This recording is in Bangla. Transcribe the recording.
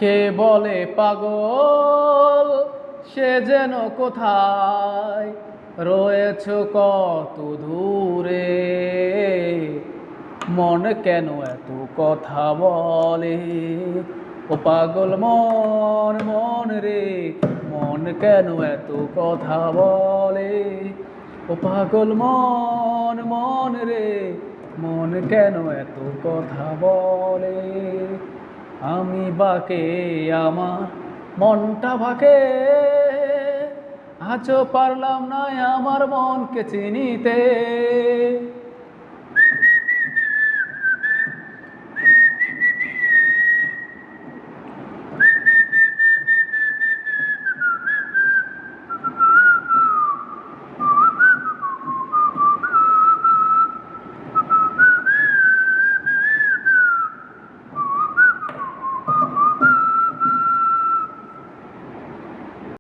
কে বলে পাগল সে যেন কোথায় রয়েছ কত দূরে, মন কেন এত কথা বলে? ও পাগল মন মন রে, মন কেন এত কথা বলে? ও পাগল মন মন রে, মন কেন এত কথা বলে? আমি বাকে আমার মনটা বাকে, আজও পারলাম না আমার মনকে চিনিতে।